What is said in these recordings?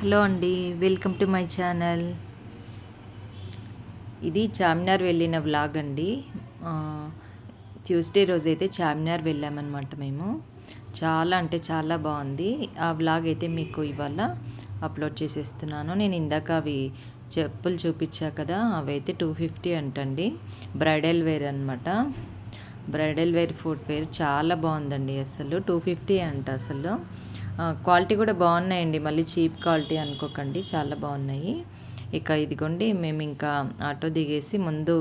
Hello అండి, welcome to my channel. ఇది చార్మినార్ వెళ్ళిన వ్లాగ్ అండి. ట్యూస్డే రోజైతే చార్మినార్ వెళ్ళామన్నమాట మేము. చాలా అంటే చాలా బాగుంది. ఆ వ్లాగ్ అయితే మీకు ఇవాళ అప్లోడ్ చేసేస్తున్నాను. నేను ఇందాక అవి చెప్పులు చూపించా కదా, అవి అయితే 250 అంటండి. బ్రైడల్ వేర్ అనమాట. బ్రైడల్ వేర్ ఫుట్వేర్ చాలా బాగుందండి. అసలు 250 అంట. అసలు క్వాలిటీ కూడా బాగున్నాయండి. మళ్ళీ చీప్ క్వాలిటీ అనుకోకండి, చాలా బాగున్నాయి. ఇక ఇదిగోండి, మేము ఇంకా ఆటో దిగేసి ముందు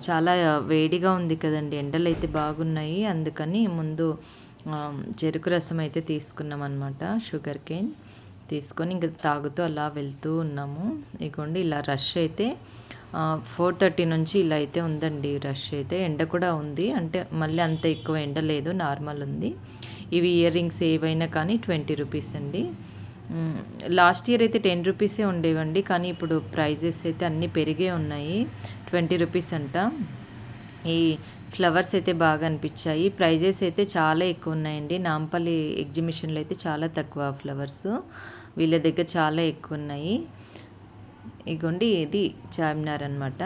చాలా వేడిగా ఉంది కదండి, ఎండలు అయితే బాగున్నాయి. అందుకని ముందు చెరుకు రసం అయితే తీసుకున్నాం అనమాట. షుగర్ కేన్ తీసుకొని ఇంకా తాగుతూ అలా వెళ్తూ ఉన్నాము. ఇదిగోండి ఇలా రష్ అయితే 4:30 నుంచి ఇలా అయితే ఉందండి. రష్ అయితే ఎండ కూడా ఉంది, అంటే మళ్ళీ అంత ఎక్కువ ఎండ లేదు, నార్మల్ ఉంది. ఇవి ఇయర్ రింగ్స్ ఏవైనా కానీ 20 రూపీస్ అండి. లాస్ట్ ఇయర్ అయితే 10 రూపీసే ఉండేవండి, కానీ ఇప్పుడు ప్రైజెస్ అయితే అన్నీ పెరిగే ఉన్నాయి. 20 రూపీస్ అంట. ఈ ఫ్లవర్స్ అయితే బాగా అనిపించాయి. ప్రైజెస్ అయితే చాలా ఎక్కువ ఉన్నాయండి. నాంపల్లి ఎగ్జిబిషన్లో అయితే చాలా తక్కువ ఫ్లవర్స్, వీళ్ళ దగ్గర చాలా ఎక్కువ ఉన్నాయి. ఇగోండి ఇది చార్మినార్ అనమాట.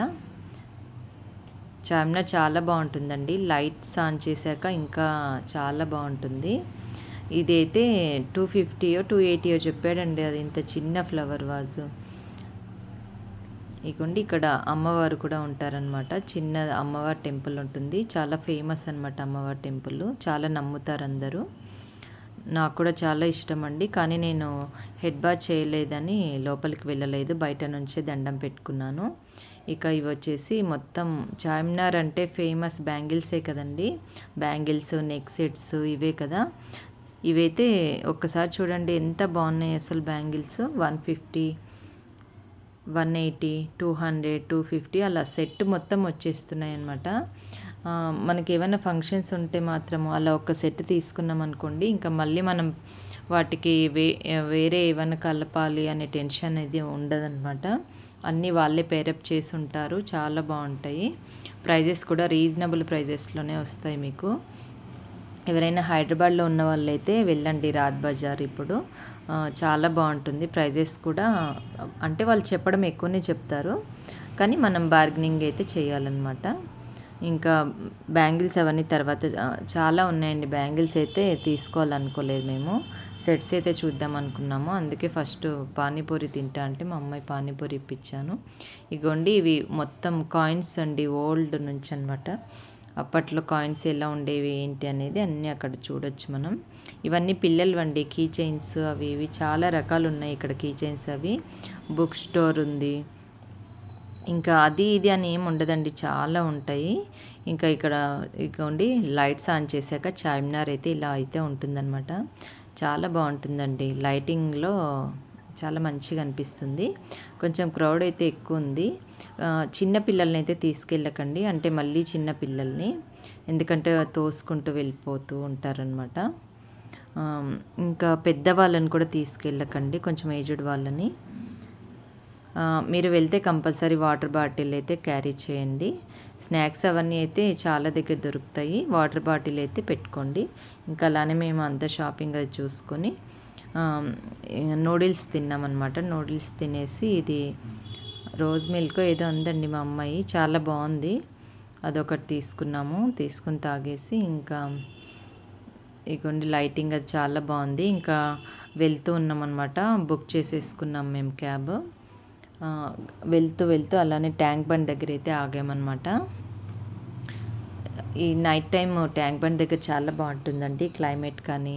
చార్మినార్ చాలా బాగుంటుందండి. లైట్స్ ఆన్ చేశాక ఇంకా చాలా బాగుంటుంది. ఇదైతే 250 280 చెప్పాడండి. అది ఇంత చిన్న ఫ్లవర్ వాజు. ఇగోండి ఇక్కడ అమ్మవారు కూడా ఉంటారనమాట. చిన్న అమ్మవారి టెంపుల్ ఉంటుంది, చాలా ఫేమస్ అనమాట అమ్మవారి టెంపుల్. చాలా నమ్ముతారు అందరూ. నాకు కూడా చాలా ఇష్టం అండి, కానీ నేను హెడ్ బాత్ చేయలేదని లోపలికి వెళ్ళలేదు, బయట నుంచే దండం పెట్టుకున్నాను. ఇక ఇవి వచ్చేసి మొత్తం చార్మినార్ అంటే ఫేమస్ బ్యాంగిల్సే కదండి. బ్యాంగిల్స్, నెక్ సెట్స్ ఇవే కదా. ఇవైతే ఒక్కసారి చూడండి ఎంత బాగున్నాయి అసలు. బ్యాంగిల్స్ 150, 180, 200, 250 అలా సెట్ మొత్తం వచ్చేస్తున్నాయి అనమాట. మనకి ఏమైనా ఫంక్షన్స్ ఉంటే మాత్రము అలా ఒక సెట్ తీసుకున్నాం అనుకోండి, ఇంకా మళ్ళీ మనం వాటికి వేరే ఏమైనా కలపాలి అనే టెన్షన్ అనేది ఉండదన్నమాట. అన్నీ వాళ్ళే పేరప్ చేసి ఉంటారు, చాలా బాగుంటాయి. ప్రైజెస్ కూడా రీజనబుల్ ప్రైజెస్లోనే వస్తాయి మీకు. ఎవరైనా హైదరాబాద్లో ఉన్న వాళ్ళైతే వెళ్ళండి రాజ్ బజార్. ఇప్పుడు చాలా బాగుంటుంది. ప్రైజెస్ కూడా అంటే వాళ్ళు చెప్పడం ఎక్కువనే చెప్తారు, కానీ మనం బార్గెనింగ్ అయితే చేయాలన్నమాట. ఇంకా బ్యాంగిల్స్ అవన్నీ తర్వాత చాలా ఉన్నాయండి. బ్యాంగిల్స్ అయితే తీసుకోవాలనుకోలేదు మేము, సెట్స్ అయితే చూద్దాం అనుకున్నాము. అందుకే ఫస్ట్ పానీపూరి తింటా అంటే మా అమ్మాయి పానీపూరి ఇప్పించాను. ఇగోండి ఇవి మొత్తం కాయిన్స్ అండి, ఓల్డ్ నుంచి అనమాట. అప్పట్లో కాయిన్స్ ఎలా ఉండేవి ఏంటి అనేది అన్నీ అక్కడ చూడొచ్చు మనం. ఇవన్నీ పిల్లలు అండి, కీ చైన్స్ అవి ఇవి చాలా రకాలు ఉన్నాయి ఇక్కడ. కీ చైన్స్ అవి. బుక్ స్టోర్ ఉంది. ఇంకా అది ఇది అని ఏమి ఉండదండి, చాలా ఉంటాయి. ఇంకా ఇక్కడ ఇగోండి లైట్స్ ఆన్ చేశాక చార్మినార్ అయితే ఇలా అయితే ఉంటుందన్నమాట. చాలా బాగుంటుందండి. లైటింగ్లో చాలా మంచిగా అనిపిస్తుంది. కొంచెం క్రౌడ్ అయితే ఎక్కువ ఉంది. చిన్న పిల్లల్ని అయితే తీసుకెళ్ళకండి, అంటే మళ్ళీ చిన్న పిల్లల్ని, ఎందుకంటే తోసుకుంటూ వెళ్ళిపోతూ ఉంటారనమాట. ఇంకా పెద్దవాళ్ళని కూడా తీసుకెళ్ళకండి, కొంచెం ఏజ్డ్ వాళ్ళని. మీరు వెళ్తే కంపల్సరీ వాటర్ బాటిల్ అయితే క్యారీ చేయండి. స్నాక్స్ అవన్నీ అయితే చాలా దగ్గర దొరుకుతాయి, వాటర్ బాటిల్ అయితే పెట్టుకోండి. ఇంకా అలానే మేము అంతా షాపింగ్ అది చూసుకొని నూడిల్స్ తిన్నామన్నమాట. నూడిల్స్ తినేసి ఇది రోజ్ మిల్క్ ఏదో ఉందండి మా అమ్మాయి, చాలా బాగుంది, అదొకటి తీసుకున్నాము. తీసుకుని తాగేసి ఇంకా ఇగోండి లైటింగ్ అది చాలా బాగుంది. ఇంకా వెళ్తూ ఉన్నామన్నమాట. బుక్ చేసేసుకున్నాం మేము క్యాబ్. వెళ్తూ వెళ్తూ అలానే ట్యాంక్ బండ్ దగ్గర అయితే ఆగామన్నమాట. ఈ నైట్ టైం ట్యాంక్ బండ్ దగ్గర చాలా బాగుంటుందండి. క్లైమేట్ కానీ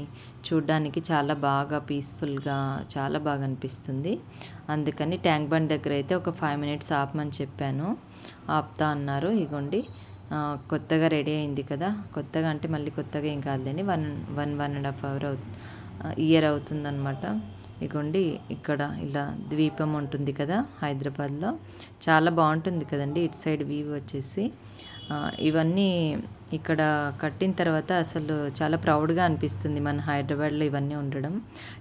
చూడ్డానికి చాలా బాగా పీస్ఫుల్గా చాలా బాగా అనిపిస్తుంది. అందుకని ట్యాంక్ బండ్ దగ్గర అయితే ఒక 5 మినిట్స్ ఆపమని చెప్పాను, ఆపుతా అన్నారు. ఇగోండి కొత్తగా రెడీ అయింది కదా, కొత్తగా అంటే మళ్ళీ కొత్తగా ఏం కాదులేండి, 1.5 ఇయర్ అవుతుందన్నమాట. ఇగోండి ఇక్కడ ఇలా ద్వీపం ఉంటుంది కదా హైదరాబాద్లో, చాలా బాగుంటుంది కదండి ఇటు సైడ్ వ్యూ వచ్చేసి. ఇవన్నీ ఇక్కడ కట్టిన తర్వాత అసలు చాలా ప్రౌడ్గా అనిపిస్తుంది మన హైదరాబాద్లో ఇవన్నీ ఉండడం.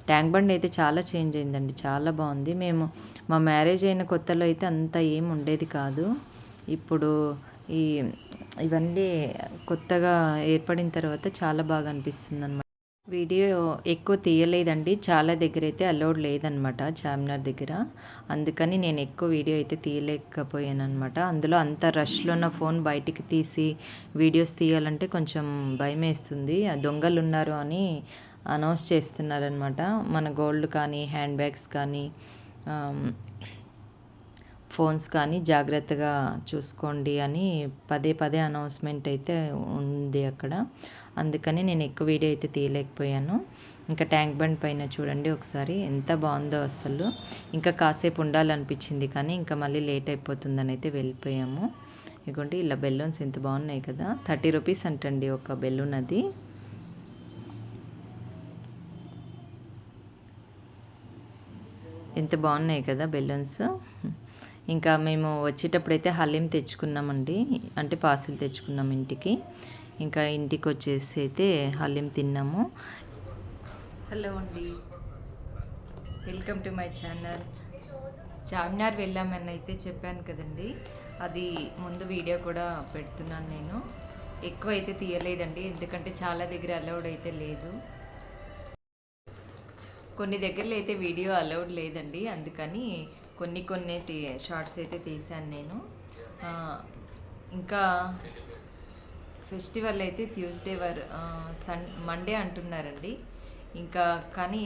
ట్యాంక్ బండ్ అయితే చాలా చేంజ్ అయిందండి, చాలా బాగుంది. మేము మా మ్యారేజ్ అయిన కొత్తలో అయితే అంత ఏం ఉండేది కాదు. ఇప్పుడు ఇవన్నీ కొత్తగా ఏర్పడిన తర్వాత చాలా బాగా అనిపిస్తుంది అన్నమాట. వీడియో ఎక్కువ తీయలేదండి. చాలా దగ్గరైతే అలౌడ్ లేదనమాట చార్మినార్ దగ్గర. అందుకని నేను ఎక్కువ వీడియో అయితే తీయలేకపోయాననమాట. అందులో అంత రష్‌లో నా ఫోన్ బయటికి తీసి వీడియోస్ తీయాలంటే కొంచెం భయమేస్తుంది. దొంగలున్నారు అని అనౌన్స్ చేస్తున్నారనమాట. మన గోల్డ్ కానీ, హ్యాండ్ బ్యాగ్స్ కానీ, ఫోన్స్ కానీ జాగ్రత్తగా చూసుకోండి అని పదే పదే అనౌన్స్మెంట్ అయితే ఉంది అక్కడ. అందుకని నేను ఎక్కువ వీడియో అయితే తీయలేకపోయాను. ఇంకా ట్యాంక్ బండ్ పైన చూడండి ఒకసారి ఎంత బాగుందో అసలు. ఇంకా కాసేపు ఉండాలనిపించింది కానీ ఇంకా మళ్ళీ లేట్ అయిపోతుందని అయితే వెళ్ళిపోయాము. ఇదిగోండి ఇలా బెలూన్స్ ఎంత బాగున్నాయి కదా. 30 రూపీస్ అంటండి ఒక బెలూన్ అది. ఎంత బాగున్నాయి కదా బెలూన్స్. ఇంకా మేము వచ్చేటప్పుడైతే హలీం తెచ్చుకున్నామండి. అంటే పార్సిల్ తెచ్చుకున్నాం ఇంటికి. ఇంకా ఇంటికి వచ్చేసి అయితే హలీం తిన్నాము. హలో అండి, welcome to my channel. Charminar వెళ్ళామని అయితే చెప్పాను కదండి. అది ముందు వీడియో కూడా పెడుతున్నాను నేను. ఎక్కువ అయితే తీయలేదండి, ఎందుకంటే చాలా దగ్గర అలౌడ్ అయితే లేదు. కొన్ని దగ్గరలో అయితే వీడియో అలౌడ్ లేదండి, అందుకని కొన్ని షార్ట్స్ అయితే తీశాను నేను. ఇంకా ఫెస్టివల్ అయితే ట్యూస్డే మండే అంటున్నారండి. ఇంకా కానీ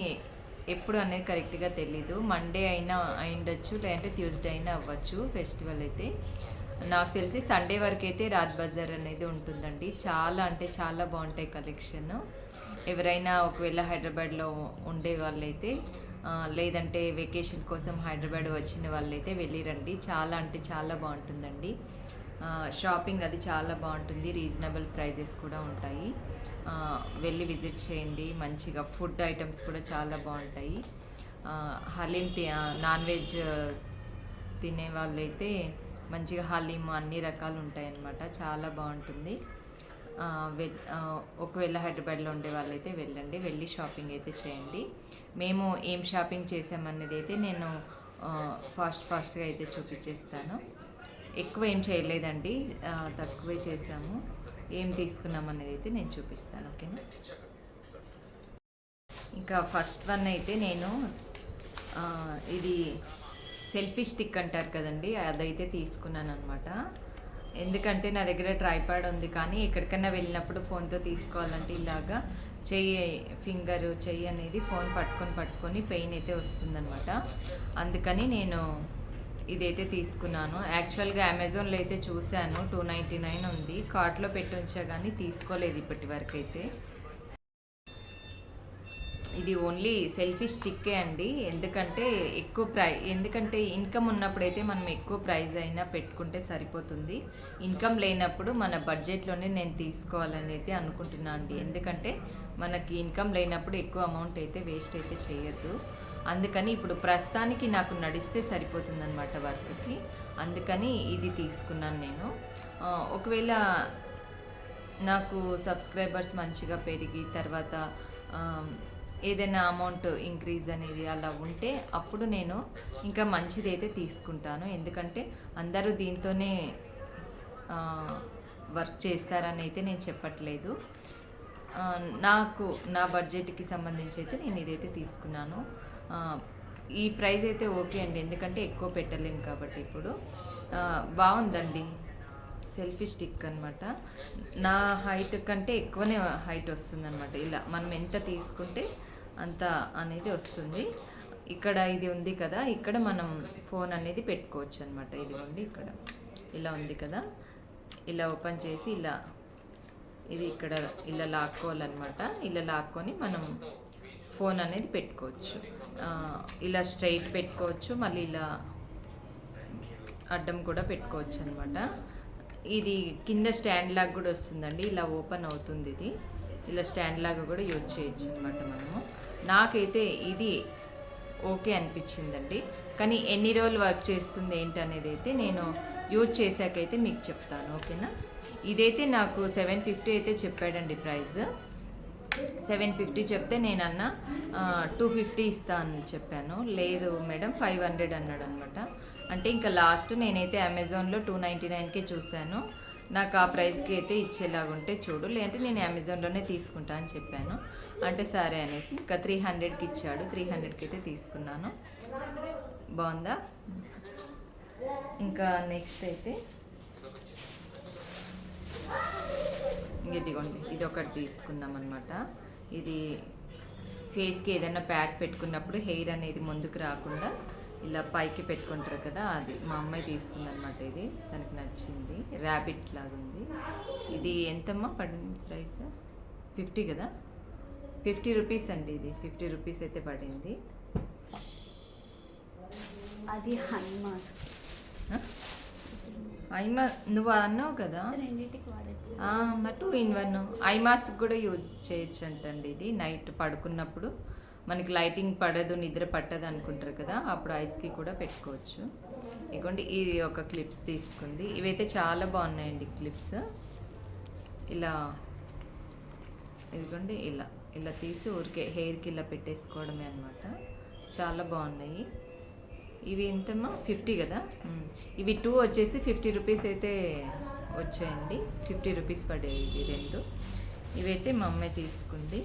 ఎప్పుడు అనేది కరెక్ట్గా తెలీదు. మండే అయినా అయిండొచ్చు, లేదంటే ట్యూస్డే అయినా అవ్వచ్చు ఫెస్టివల్ అయితే. నాకు తెలిసి సండే వరకు అయితే రాత్ బజార్ అనేది ఉంటుందండి. చాలా అంటే చాలా బాగుంటాయి కలెక్షన్. ఎవరైనా ఒకవేళ హైదరాబాద్లో ఉండే వాళ్ళైతే, లేదంటే వెకేషన్ కోసం హైదరాబాద్ వచ్చిన వాళ్ళైతే వెళ్ళిరండి. చాలా అంటే చాలా బాగుంటుందండి. షాపింగ్ అది చాలా బాగుంటుంది. రీజనబుల్ ప్రైజెస్ కూడా ఉంటాయి. వెళ్ళి విజిట్ చేయండి. మంచిగా ఫుడ్ ఐటమ్స్ కూడా చాలా బాగుంటాయి. హలీం నాన్ వెజ్ తినే వాళ్ళైతే మంచిగా హలీం అన్ని రకాలు ఉంటాయి అన్నమాట. చాలా బాగుంటుంది. ఒకవేళ హైదరాబాద్లో ఉండే వాళ్ళైతే వెళ్ళండి, వెళ్ళి షాపింగ్ అయితే చేయండి. మేము ఏం షాపింగ్ చేసామనేది అయితే నేను ఫాస్ట్గా అయితే చూపించేస్తాను. ఎక్కువ ఏం చేయలేదండి, తక్కువే చేసాము. ఏం తీసుకున్నాం అనేది అయితే నేను చూపిస్తాను, ఓకేనా. ఇంకా ఫస్ట్ వన్ అయితే నేను ఇది సెల్ఫీ స్టిక్ అంటారు కదండి, అదైతే తీసుకున్నాను అనమాట. ఎందుకంటే నా దగ్గర ట్రైపాడ్ ఉంది, కానీ ఎక్కడికైనా వెళ్ళినప్పుడు ఫోన్తో తీసుకోవాలంటే ఇలాగా చెయ్యి అనేది ఫోన్ పట్టుకొని పెయిన్ అయితే వస్తుందన్నమాట. అందుకని నేను ఇదైతే తీసుకున్నాను. యాక్చువల్గా అమెజాన్లో అయితే చూశాను, 299 ఉంది. కార్ట్లో పెట్టి ఉంచా కానీ తీసుకోలేదు ఇప్పటి వరకు అయితే. ఇది ఓన్లీ సెల్ఫీ స్టిక్కే అండి. ఎందుకంటే ఇన్కమ్ ఉన్నప్పుడైతే మనం ఎక్కువ ప్రైస్ అయినా పెట్టుకుంటే సరిపోతుంది. ఇన్కమ్ లేనప్పుడు మన బడ్జెట్లోనే నేను తీసుకోవాలనేది అనుకుంటున్నాను అండి. ఎందుకంటే మనకి ఇన్కమ్ లేనప్పుడు ఎక్కువ అమౌంట్ అయితే వేస్ట్ అయితే చేయొద్దు. అందుకని ఇప్పుడు ప్రస్తుతానికి నాకు నడిస్తే సరిపోతుందన్నమాట వర్క్కి. అందుకని ఇది తీసుకున్నాను నేను. ఒకవేళ నాకు సబ్స్క్రైబర్స్ మంచిగా పెరిగి తర్వాత ఏదైనా అమౌంట్ ఇంక్రీజ్ అనేది అలా ఉంటే అప్పుడు నేను ఇంకా మంచిది అయితే తీసుకుంటాను. ఎందుకంటే అందరూ దీంతోనే వర్క్ చేస్తారని అయితే నేను చెప్పట్లేదు. నా బడ్జెట్కి సంబంధించి అయితే నేను ఇదైతే తీసుకున్నాను. ఈ ప్రైస్ అయితే ఓకే అండి, ఎందుకంటే ఎక్కువ పెట్టలేము కాబట్టి. ఇప్పుడు బాగుందండి, సెల్ఫీ స్టిక్ అనమాట. నా హైట్ కంటే ఎక్కువనే హైట్ వస్తుందన్నమాట. ఇలా మనం ఎంత తీసుకుంటే అంత అనేది వస్తుంది. ఇక్కడ ఇది ఉంది కదా, ఇక్కడ మనం ఫోన్ అనేది పెట్టుకోవచ్చు అనమాట. ఇదిగోండి ఇక్కడ ఇలా ఉంది కదా, ఇలా ఓపెన్ చేసి ఇది ఇక్కడ ఇలా లాక్కోవాలన్నమాట. ఇలా లాక్కొని మనం ఫోన్ అనేది పెట్టుకోవచ్చు. ఇలా స్ట్రైట్ పెట్టుకోవచ్చు, మళ్ళీ ఇలా అడ్డం కూడా పెట్టుకోవచ్చు అనమాట. ఇది కింద స్టాండ్ లాగా కూడా వస్తుందండి, ఇలా ఓపెన్ అవుతుంది. ఇది ఇలా స్టాండ్ లాగా కూడా యూజ్ చేయొచ్చు అనమాట మనము. నాకైతే ఇది ఓకే అనిపించిందండి. కానీ ఎన్ని రోజులు వర్క్ చేస్తుంది ఏంటనేది అయితే నేను యూజ్ చేశాకైతే మీకు చెప్తాను, ఓకేనా. ఇదైతే నాకు 750 అయితే చెప్పాడండి ప్రైస్. 750 చెప్తే నేనన్నా 250 ఇస్తాను చెప్పాను. లేదు మేడం 500 అన్నాడు అనమాట. అంటే ఇంకా లాస్ట్ నేనైతే అమెజాన్లో 299కే చూశాను. నాకు ఆ ప్రైస్కి అయితే ఇచ్చేలాగుంటే చూడు, లేదంటే నేను అమెజాన్లోనే తీసుకుంటా అని చెప్పాను. అంటే సరే అనేసి ఇంకా 300కి ఇచ్చాడు. 300కి అయితే తీసుకున్నాను. బాగుందా? ఇంకా నెక్స్ట్ అయితే ఇదిగోండి, ఇది ఒకటి తీసుకున్నాం అనమాట. ఇది ఫేస్కి ఏదైనా ప్యాక్ పెట్టుకున్నప్పుడు హెయిర్ అనేది ముందుకు రాకుండా ఇలా పైకి పెట్టుకుంటారు కదా, అది మా అమ్మాయి తీసుకుందనమాట. ఇది తనకి నచ్చింది, ర్యాబిట్ లాగా ఉంది. ఇది ఎంతమ్మా పడింది ప్రైస్? 50 కదా, 50 రూపీస్ అండి. ఇది 50 రూపీస్ అయితే పడింది. అది ఐమా నువ్వు అన్నావు కదా, మరి 2 in 1 ఐ మాస్క్ కూడా యూజ్ చేయొచ్చు అంటండి. ఇది నైట్ పడుకున్నప్పుడు మనకి లైటింగ్ పడదు, నిద్ర పట్టదు అనుకుంటారు కదా, అప్పుడు ఐస్కి కూడా పెట్టుకోవచ్చు. ఇదిగోండి, ఇది ఒక క్లిప్స్ తీసుకుంది. ఇవైతే చాలా బాగున్నాయండి క్లిప్స్. ఇలా ఇదిగోండి, ఇలా ఇలా తీసి ఊరికే హెయిర్కి ఇలా పెట్టేసుకోవడమే అనమాట. చాలా బాగున్నాయి. ఇవి ఎంతమ్మా? 50 కదా. ఇవి 2 వచ్చేసి 50 రూపీస్ అయితే వచ్చాయండి. 50 రూపీస్ పడాయి ఇవి 2. ఇవైతే మా అమ్మాయి తీసుకుంది.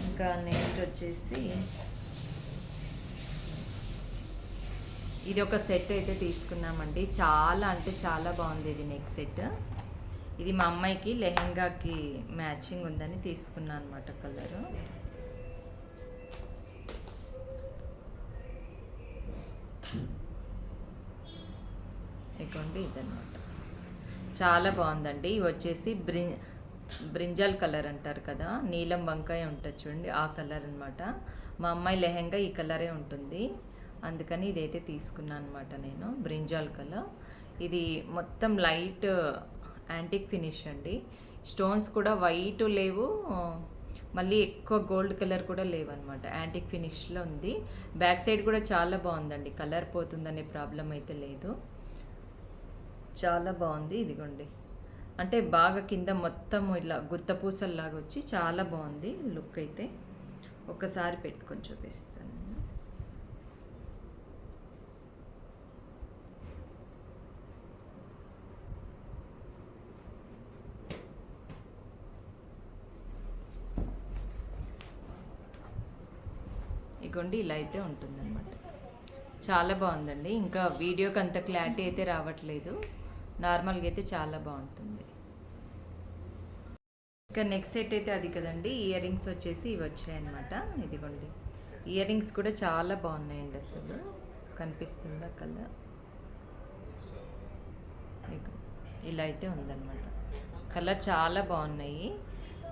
ఇంకా నెక్స్ట్ వచ్చేసి ఇది ఒక సెట్ అయితే తీసుకున్నామండి. చాలా అంటే చాలా బాగుంది ఇది నెక్ సెట్. ఇది మా అమ్మాయికి లెహెంగాకి మ్యాచింగ్ ఉందని తీసుకున్నాను అనమాట కలరు. ఇదిగోండి, ఇదన్నమాట. చాలా బాగుందండి. ఇవి వచ్చేసి బ్రింజాల్ కలర్ అంటారు కదా, నీలం వంకాయ ఉంటుంది చూడండి, ఆ కలర్ అనమాట. మా అమ్మాయి లెహెంగా ఈ కలరే ఉంటుంది, అందుకని ఇదైతే తీసుకున్నాను అనమాట నేను. Brinjal colour. ఇది మొత్తం లైట్ యాంటిక్ ఫినిష్ అండి. స్టోన్స్ కూడా వైట్ లేవు, మళ్ళీ ఎక్కువ గోల్డ్ కలర్ కూడా లేవన్నమాట. యాంటిక్ ఫినిష్లో ఉంది. బ్యాక్ సైడ్ కూడా చాలా బాగుందండి, కలర్ పోతుందనే ప్రాబ్లం అయితే లేదు. చాలా బాగుంది. ఇదిగోండి, అంటే బాగా కింద మొత్తం ఇలా గుత్తపూసల్లాగా వచ్చి చాలా బాగుంది లుక్ అయితే. ఒకసారి పెట్టుకొని చూపిస్తాను. ఇదిగోండి, ఇలా అయితే ఉంటుందన్నమాట. చాలా బాగుందండి. ఇంకా వీడియోకి అంత క్లారిటీ అయితే రావట్లేదు, నార్మల్గా అయితే చాలా బాగుంటుంది. ఇంకా నెక్స్ట్ సెట్ అయితే అది కదండి. ఇయర్ రింగ్స్ వచ్చేసి ఇవి వచ్చాయన్నమాట. ఇదిగోండి, ఇయర్ రింగ్స్ కూడా చాలా బాగున్నాయండి. అసలు కనిపిస్తుందా కలర్? ఇలా అయితే ఉందన్నమాట. కలర్ చాలా బాగున్నాయి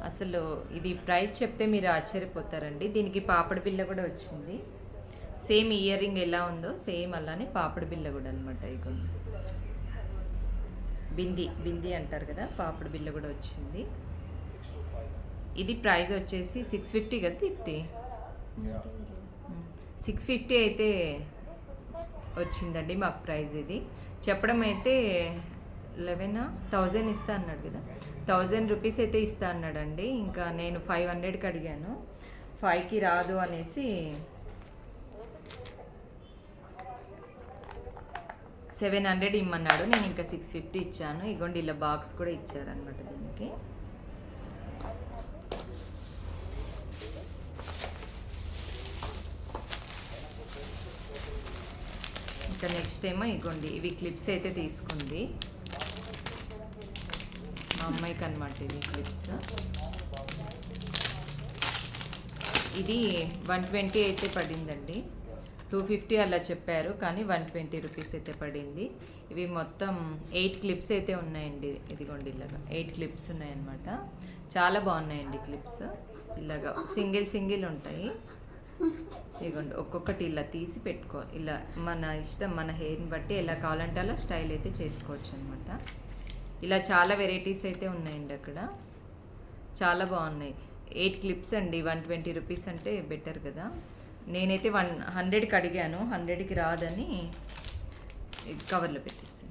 అసలు. ఇది ప్రైస్ చెప్తే మీరు ఆశ్చర్యపోతారండి. దీనికి పాపడి బిల్ల కూడా వచ్చింది. సేమ్ ఇయర్ రింగ్ ఎలా ఉందో సేమ్ అలానే పాపడి బిల్ల కూడా అనమాట. ఇదిగోండి, బింది అంటారు కదా, పాపడి బిల్ల కూడా వచ్చింది. ఇది ప్రైస్ వచ్చేసి 650 కదా తిప్తి, 650 అయితే వచ్చిందండి మాకు ప్రైస్. ఇది చెప్పడం అయితే 11,000 ఇస్తా అన్నాడు కదా, 1000 రూపీస్ అయితే ఇస్తా అన్నాడండి. ఇంకా నేను 500కి అడిగాను, 5కి రాదు అనేసి 700 ఇమ్మన్నాడు. నేను ఇంకా 650 ఇచ్చాను. ఇగోండి, ఇలా బాక్స్ కూడా ఇచ్చారనమాట దీనికి. ఇంకా నెక్స్ట్ ఏమో ఇగోండి, ఇవి క్లిప్స్ అయితే తీసుకుంది మా అమ్మాయికి అనమాట. ఇవి క్లిప్స్. ఇది 120 అయితే పడిందండి. 250 అలా చెప్పారు, కానీ 120 రూపీస్ అయితే పడింది. ఇవి మొత్తం 8 క్లిప్స్ అయితే ఉన్నాయండి. ఇదిగోండి, ఇలాగా 8 క్లిప్స్ ఉన్నాయన్నమాట. చాలా బాగున్నాయండి క్లిప్స్. ఇలాగా సింగిల్ ఉంటాయి. ఇదిగోండి, ఒక్కొక్కటి ఇలా తీసి పెట్టుకోవాలి. ఇలా మన ఇష్టం, మన హెయిర్ని బట్టి ఎలా కావాలంటే అలా స్టైల్ అయితే చేసుకోవచ్చు అనమాట. ఇలా చాలా వెరైటీస్ అయితే ఉన్నాయండి అక్కడ, చాలా బాగున్నాయి. 8 క్లిప్స్ అండి, 120 రూపీస్ అంటే బెటర్ కదా. నేనైతే 100కి అడిగాను, 100కి రాదని కవర్లో పెట్టేసి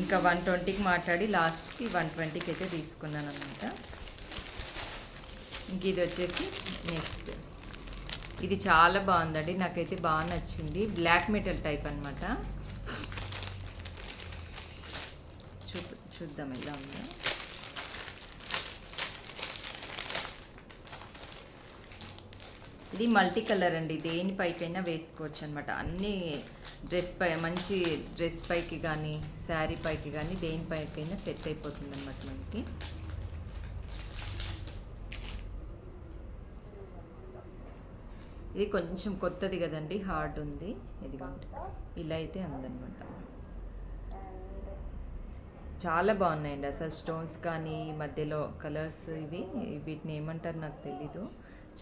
ఇంకా 120కి మాట్లాడి లాస్ట్కి 120కి అయితే తీసుకున్నాను అనమాట. ఇంక ఇది వచ్చేసి నెక్స్ట్, ఇది చాలా బాగుందండి, నాకైతే బాగా నచ్చింది. బ్లాక్ మెటల్ టైప్ అనమాట. చూద్దాం ఎలా ఉందో. ఇది మల్టీ కలర్ అండి, దేనిపైకైనా వేసుకోవచ్చు అనమాట. అన్నీ మంచి డ్రెస్ పైకి కానీ శారీ పైకి కానీ దేనిపైకైనా సెట్ అయిపోతుంది అనమాట మనకి. ఇది కొంచెం కొత్తది కదండి, హార్డ్ ఉంది. ఇదిగోండి ఇలా అయితే ఉందన్నమాట. చాలా బాగున్నాయండి అసలు స్టోన్స్ కానీ మధ్యలో కలర్స్ వీటిని ఏమంటారు నాకు తెలీదు.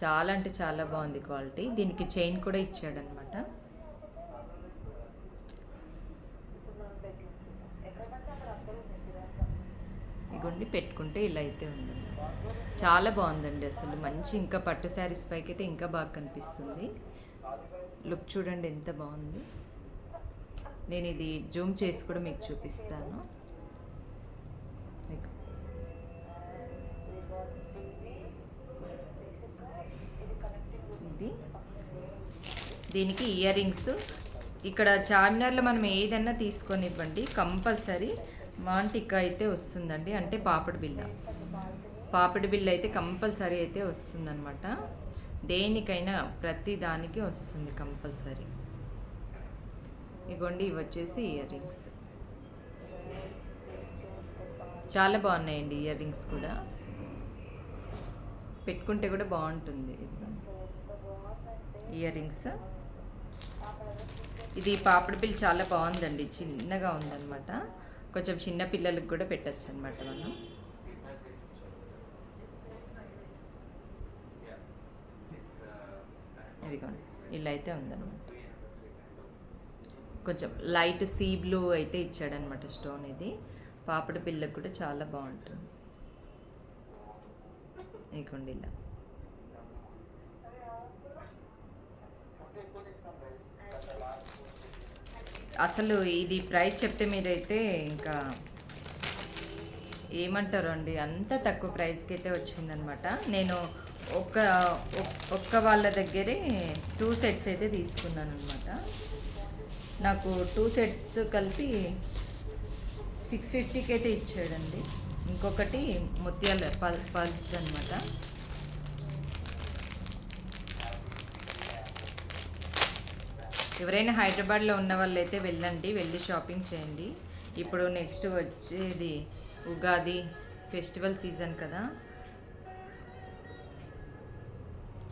చాలా అంటే చాలా బాగుంది క్వాలిటీ. దీనికి చైన్ కూడా ఇచ్చాడనమాట. ఇగోండి పెట్టుకుంటే ఇలా అయితే ఉందండి. చాలా బాగుందండి అసలు. మంచి ఇంకా పట్టు శారీస్ పైకి అయితే ఇంకా బాగా కనిపిస్తుంది. లుక్ చూడండి ఎంత బాగుంది. నేను ఇది జూమ్ చేసి కూడా మీకు చూపిస్తాను. ఇది దీనికి ఇయర్ రింగ్స్. ఇక్కడ చార్మినార్లో మనం ఏదైనా తీసుకొని ఇవ్వండి కంపల్సరీ మాంటిక్ అయితే వస్తుందండి, అంటే పాపిడి బిల్ల అయితే కంపల్సరీ అయితే వస్తుందన్నమాట. దేనికైనా ప్రతి దానికి వస్తుంది కంపల్సరీ. ఇగోండి ఇవి వచ్చేసి ఇయర్ రింగ్స్. చాలా బాగున్నాయండి ఇయర్ రింగ్స్ కూడా, పెట్టుకుంటే కూడా బాగుంటుంది. ఇయర్ రింగ్స్ ఇది పాపిడి బిల్ చాలా బాగుందండి, చిన్నగా ఉందన్నమాట. కొంచెం చిన్న పిల్లలకు కూడా పెట్టచ్చు అనమాట మనం. ఇదిగోండి ఇలా అయితే ఉందన్నమాట. కొంచెం లైట్ సీ బ్లూ అయితే ఇచ్చాడనమాట స్టోన్. ఇది పాపిడి పిల్లకు కూడా చాలా బాగుంటుంది. ఇదిగోండి ఇలా. అసలు ఇది ప్రైస్ చెప్తే మీరైతే ఇంకా ఏమంటారు అండి, అంత తక్కువ ప్రైస్కి అయితే వచ్చిందనమాట. నేను ఒక్క వాళ్ళ దగ్గరే 2 సెట్స్ అయితే తీసుకున్నాను అనమాట. నాకు 2 సెట్స్ కలిపి 650కి అయితే ఇచ్చాడండి. ఇంకొకటి ముత్యాల పల్స్ అనమాట. ఎవరైనా హైదరాబాద్లో ఉన్న వాళ్ళు అయితే వెళ్ళి షాపింగ్ చేయండి. ఇప్పుడు నెక్స్ట్ వచ్చేది ఉగాది ఫెస్టివల్ సీజన్ కదా,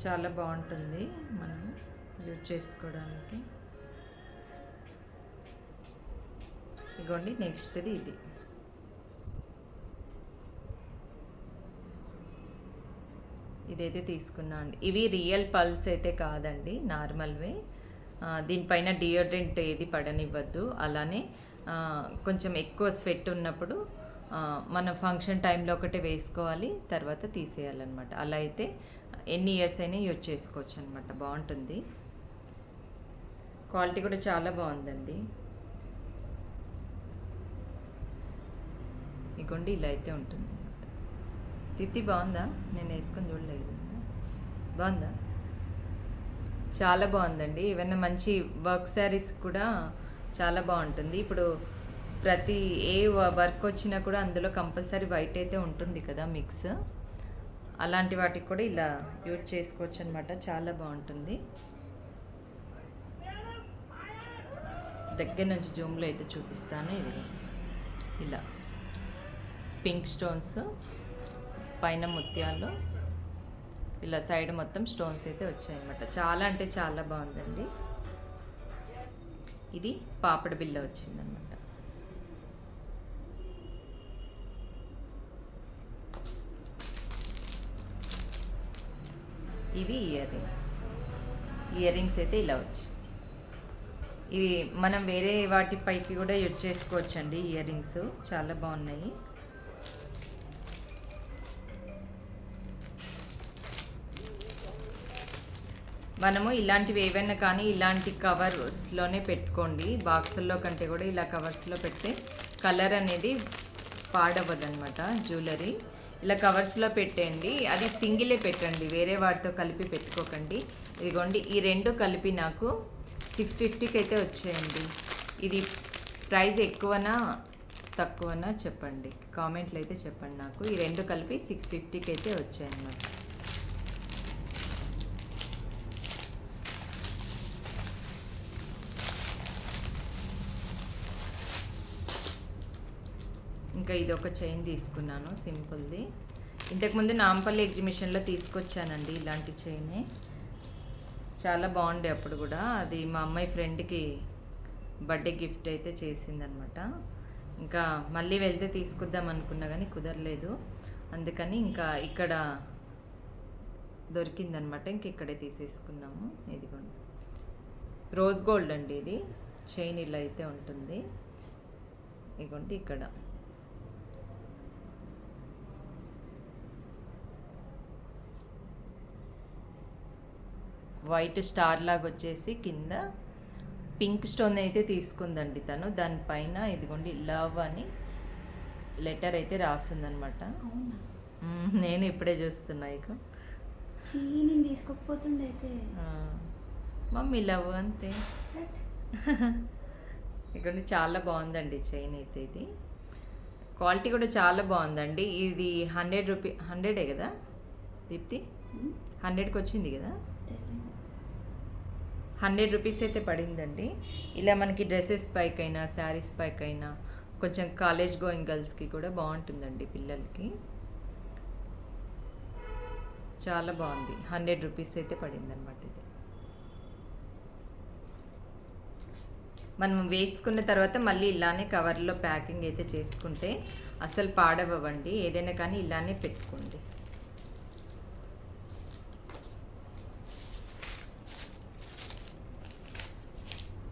చాలా బాగుంటుంది మనం యూజ్ చేసుకోవడానికి. ఇగోండి నెక్స్ట్ది ఇది. ఇదైతే తీసుకున్నా అండి. ఇవి రియల్ పల్స్ అయితే కాదండి, నార్మల్వే. దీనిపైన డియోడ్రెంట్ ఏది పడనివ్వద్దు. అలానే కొంచెం ఎక్కువ స్వెట్ ఉన్నప్పుడు మన ఫంక్షన్ టైంలో ఒకటే వేసుకోవాలి, తర్వాత తీసేయాలన్నమాట. అలా అయితే ఎన్ని ఇయర్స్ అయినా యూజ్ చేసుకోవచ్చు అనమాట. బాగుంటుంది, క్వాలిటీ కూడా చాలా బాగుందండి. ఇగోండి ఇలా అయితే ఉంటుంది అనమాట. తిప్తి బాగుందా? నేను వేసుకొని చూడలేదు. బాగుందా? చాలా బాగుందండి. ఏమైనా మంచి వర్క్ శారీస్ కూడా చాలా బాగుంటుంది. ఇప్పుడు ప్రతి వర్క్ వచ్చినా కూడా అందులో కంపల్సరీ వైట్ అయితే ఉంటుంది కదా మిక్స్. అలాంటి వాటికి కూడా ఇలా యూజ్ చేసుకోవచ్చు అనమాట. చాలా బాగుంటుంది. దగ్గర నుంచి జూమ్లో అయితే చూపిస్తాను. ఇది ఇలా పింక్ స్టోన్స్, పైన ముత్యాలు, ఇలా సైడ్ మొత్తం స్టోన్స్ అయితే వచ్చాయన్నమాట. చాలా అంటే చాలా బాగుందండి. ఇది పాపడి బిల్ల వచ్చిందనమాట. ఇవి ఇయర్ రింగ్స్ అయితే ఇలా వచ్చి, ఇవి మనం వేరే వాటి పైకి కూడా యూజ్ చేసుకోవచ్చండి. ఇయర్ రింగ్స్ చాలా బాగున్నాయి. మనము ఇలాంటివి ఏవైనా కానీ ఇలాంటి కవర్స్లోనే పెట్టుకోండి. బాక్సుల్లో కంటే కూడా ఇలా కవర్స్లో పెడితే కలర్ అనేది పాడవద్దు అనమాట. జ్యువెలరీ ఇలా కవర్స్లో పెట్టండి. అది సింగిలే పెట్టండి, వేరే వాటితో కలిపి పెట్టుకోకండి. ఇదిగోండి ఈ రెండు కలిపి నాకు 650కి అయితే వచ్చాయండి. ఇది ప్రైస్ ఎక్కువనా తక్కువనా చెప్పండి, కామెంట్లు అయితే చెప్పండి నాకు. ఈ రెండు కలిపి 650కి అయితే వచ్చాయన్నమాట. ఇంకా ఇది ఒక చైన్ తీసుకున్నాను సింపుల్ది. ఇంతకుముందు నాంపల్లి ఎగ్జిబిషన్లో తీసుకొచ్చానండి ఇలాంటి చైనే. చాలా బాగుండే అప్పుడు కూడా. అది మా అమ్మాయి ఫ్రెండ్కి బర్త్డే గిఫ్ట్ అయితే చేసిందనమాట. ఇంకా మళ్ళీ వెళ్తే తీసుకొద్దాం అనుకున్నా కానీ కుదరలేదు. అందుకని ఇంకా ఇక్కడ దొరికిందనమాట, ఇంక ఇక్కడే తీసేసుకున్నాము. ఇదిగోండి, రోజ్ గోల్డ్ అండి ఇది. చైన్ ఇలా అయితే ఉంటుంది. ఇదిగోండి ఇక్కడ వైట్ స్టార్ లాగా వచ్చేసి కింద పింక్ స్టోన్ అయితే తీసుకుందండి తను. దానిపైన ఇదిగోండి లవ్ అని లెటర్ అయితే రాస్తుందనమాట. నేను ఇప్పుడే చూస్తున్నా. ఇక నేను తీసుకోకపోతుండే అయితే మమ్మీ లవ్ అంతే. ఇక్కడ చాలా బాగుందండి చైన్ అయితే. ఇది క్వాలిటీ కూడా చాలా బాగుందండి. ఇది 100 కదా దీప్తి? 100కి వచ్చింది కదా. 100 రూపీస్ అయితే పడిందండి. ఇలా మనకి డ్రెస్సెస్ పైకైనా శారీస్ పైకైనా కొంచెం కాలేజ్ గోయింగ్ గర్ల్స్కి కూడా బాగుంటుందండి, పిల్లలకి. చాలా బాగుంది. 100 రూపీస్ అయితే పడిందనమాట ఇది. మనం వేసుకున్న తర్వాత మళ్ళీ ఇలానే కవర్లో ప్యాకింగ్ అయితే చేసుకుంటే అసలు పాడవండి. ఏదైనా కానీ ఇలానే పెట్టుకోండి.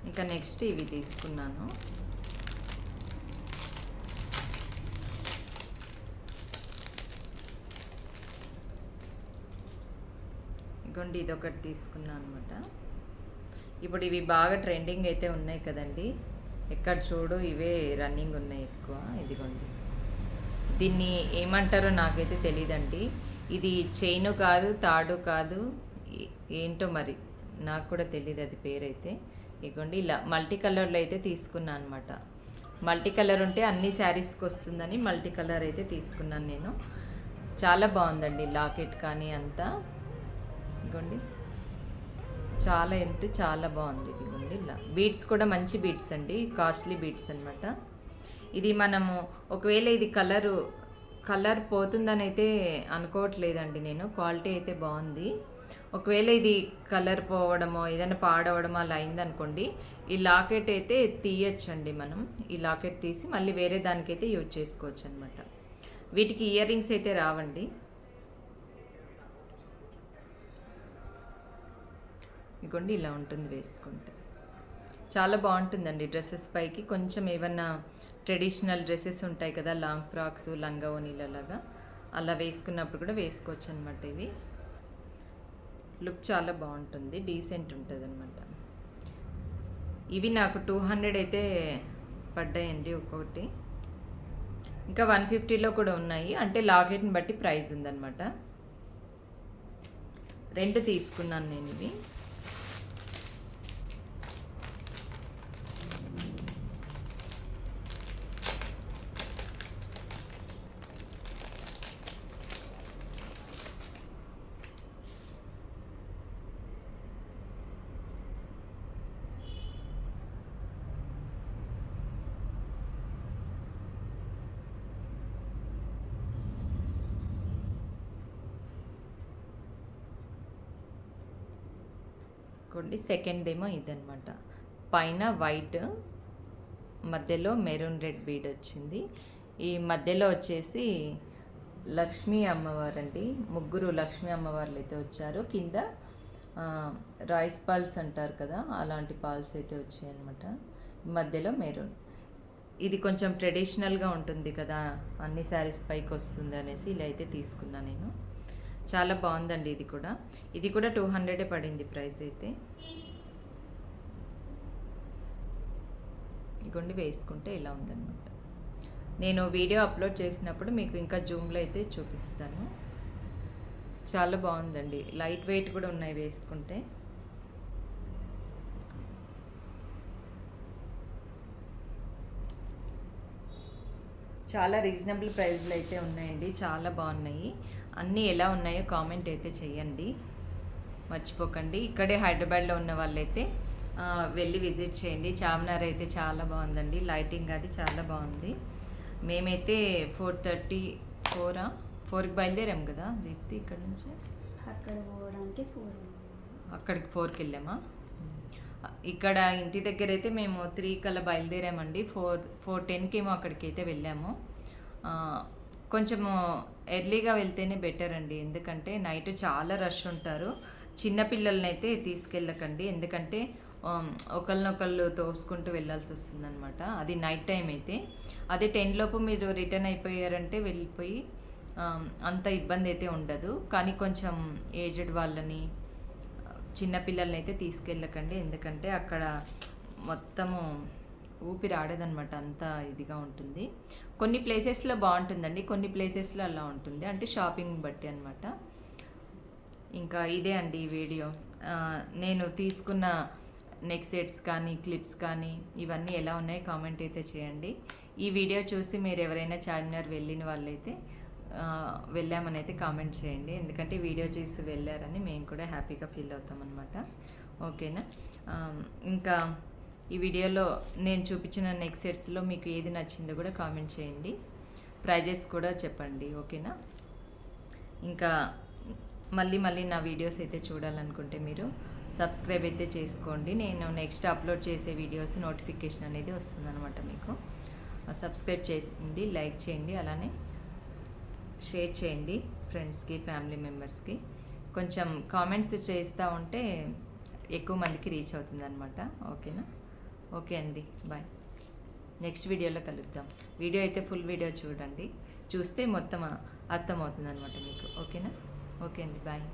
ఇంకా నెక్స్ట్ ఇవి తీసుకున్నాను. ఇంకోండి ఇదొకటి తీసుకున్నాను అనమాట. ఇప్పుడు ఇవి బాగా ట్రెండింగ్ అయితే ఉన్నాయి కదండి, ఎక్కడ చూడు ఇవే రన్నింగ్ ఉన్నాయి ఎక్కువ. ఇదిగోండి, దీన్ని ఏమంటారో నాకైతే తెలియదండి. ఇది చైను కాదు, తాడు కాదు, ఏంటో మరి నాకు కూడా తెలియదు అది పేరైతే. ఇదిగోండి ఇలా మల్టీ కలర్లో అయితే తీసుకున్నాను అనమాట. మల్టీ కలర్ ఉంటే అన్ని శారీస్కి వస్తుందని మల్టీ కలర్ అయితే తీసుకున్నాను నేను. చాలా బాగుందండి లాకెట్ కానీ అంతా. ఇదిగోండి చాలా బాగుంది. ఇదిగోండి ఇలా బీడ్స్ కూడా మంచి బీడ్స్ అండి, కాస్ట్లీ బీడ్స్ అనమాట. ఇది మనము ఒకవేళ ఇది కలర్ పోతుందని అయితే అనుకోవట్లేదండి నేను. క్వాలిటీ అయితే బాగుంది. ఒకవేళ ఇది కలర్ పోవడమో ఏదైనా పాడవడమో అలా అయిందనుకోండి, ఈ లాకెట్ అయితే తీయచ్చండి మనం. ఈ లాకెట్ తీసి మళ్ళీ వేరే దానికైతే యూజ్ చేసుకోవచ్చు అనమాట. వీటికి ఇయర్ రింగ్స్ అయితే రావండి. ఇదిగోండి ఇలా ఉంటుంది వేసుకుంటే. చాలా బాగుంటుందండి డ్రెస్సెస్ పైకి. కొంచెం ఏమన్నా ట్రెడిషనల్ డ్రెస్సెస్ ఉంటాయి కదా, లాంగ్ ఫ్రాక్స్, లంగా ఓనీలలాగా, అలా వేసుకున్నప్పుడు కూడా వేసుకోవచ్చు అనమాట. ఇవి లుక్ చాలా బాగుంటుంది, డీసెంట్ ఉంటుంది అనమాట. ఇవి నాకు 200 అయితే పడ్డాయండి ఒక్కొక్కటి. ఇంకా 150లో కూడా ఉన్నాయి, అంటే లాకెట్ని బట్టి ప్రైస్ ఉందన్నమాట. 2 తీసుకున్నాను నేను ఇవి. చూడండి, సెకండ్ ఏమో ఇదనమాట. పైన వైట్, మధ్యలో మెరూన్ రెడ్ బీడ్ వచ్చింది. ఈ మధ్యలో వచ్చేసి లక్ష్మీ అమ్మవారు అండి, 3 లక్ష్మీ అమ్మవార్లు అయితే వచ్చారు. కింద రైస్ పాల్స్ అంటారు కదా, అలాంటి పాల్స్ అయితే వచ్చాయి అనమాట. మధ్యలో మెరూన్. ఇది కొంచెం ట్రెడిషనల్గా ఉంటుంది కదా, అన్ని శారీస్ పైకి వస్తుంది అనేసి ఇలా అయితే తీసుకున్నాను నేను. చాలా బాగుందండి ఇది కూడా. ఇది కూడా 200 పడింది ప్రైస్ అయితే. ఇగోండి వేసుకుంటే ఇలా ఉందన్నమాట. నేను వీడియో అప్లోడ్ చేసినప్పుడు మీకు ఇంకా జూమ్లో అయితే చూపిస్తాను. చాలా బాగుందండి, లైట్ వెయిట్ కూడా ఉన్నాయి వేసుకుంటే. చాలా రీజనబుల్ ప్రైస్లో అయితే ఉన్నాయండి, చాలా బాగున్నాయి. అన్నీ ఎలా ఉన్నాయో కామెంట్ అయితే చేయండి, మర్చిపోకండి. ఇక్కడే హైదరాబాద్లో ఉన్న వాళ్ళైతే వెళ్ళి విజిట్ చేయండి. చార్మినార్ అయితే చాలా బాగుందండి, లైటింగ్ అది చాలా బాగుంది. మేమైతే 4:34కి బయలుదేరాం కదా దీప్తి ఇక్కడ నుంచి. అక్కడ పోవడానికి 4. అక్కడికి 4కి వెళ్ళామా. ఇక్కడ ఇంటి దగ్గర అయితే మేము 3 కల్లా బయలుదేరామండి. 4:10కి ఏమో అక్కడికి అయితే వెళ్ళాము. కొంచెము ఎర్లీగా వెళ్తేనే బెటర్ అండి, ఎందుకంటే నైట్ చాలా రష్ ఉంటారు. చిన్నపిల్లల్ని అయితే తీసుకెళ్ళకండి, ఎందుకంటే ఒకళ్ళనొకళ్ళు తోసుకుంటూ వెళ్ళాల్సి వస్తుందన్నమాట. అది నైట్ టైం అయితే. అదే 10 లోపు మీరు రిటర్న్ అయిపోయారంటే వెళ్ళిపోయి అంత ఇబ్బంది అయితే ఉండదు. కానీ కొంచెం ఏజ్డ్ వాళ్ళని, చిన్నపిల్లల్ని అయితే తీసుకెళ్ళకండి, ఎందుకంటే అక్కడ మొత్తము ఊపిరి ఆడదనమాట, అంత ఇదిగా ఉంటుంది. కొన్ని ప్లేసెస్లో బాగుంటుందండి, కొన్ని ప్లేసెస్లో అలా ఉంటుంది, అంటే షాపింగ్ బట్టి అనమాట. ఇంకా ఇదే అండి ఈ వీడియో. నేను తీసుకున్న నెక్ సెట్స్ కానీ క్లిప్స్ కానీ ఇవన్నీ ఎలా ఉన్నాయో కామెంట్ అయితే చేయండి. ఈ వీడియో చూసి మీరు ఎవరైనా చార్మినార్ వెళ్ళిన వాళ్ళైతే వెళ్ళామని అయితే కామెంట్ చేయండి, ఎందుకంటే వీడియో చూసి వెళ్ళారని మేము కూడా హ్యాపీగా ఫీల్ అవుతాం అనమాట. ఓకేనా. ఇంకా ఈ వీడియోలో నేను చూపించిన నెక్ సెట్స్లో మీకు ఏది నచ్చిందో కూడా కామెంట్ చేయండి, ప్రైజెస్ కూడా చెప్పండి. ఓకేనా. ఇంకా మళ్ళీ నా వీడియోస్ అయితే చూడాలనుకుంటే మీరు సబ్స్క్రైబ్ అయితే చేసుకోండి. నేను నెక్స్ట్ అప్లోడ్ చేసే వీడియోస్ నోటిఫికేషన్ అనేది వస్తుందన్నమాట మీకు. సబ్స్క్రైబ్ చేయండి, లైక్ చేయండి, అలానే షేర్ చేయండి ఫ్రెండ్స్కి, ఫ్యామిలీ మెంబర్స్కి. కొంచెం కామెంట్స్ చేస్తూ ఉంటే ఎక్కువ మందికి రీచ్ అవుతుంది అనమాట. ఓకేనా. ఓకే అండి, బాయ్. నెక్స్ట్ వీడియోలో కలుద్దాం. వీడియో అయితే ఫుల్ వీడియో చూడండి, చూస్తే మొత్తం అర్థమవుతుంది అనమాట మీకు. ఓకేనా. ఓకే అండి, బాయ్.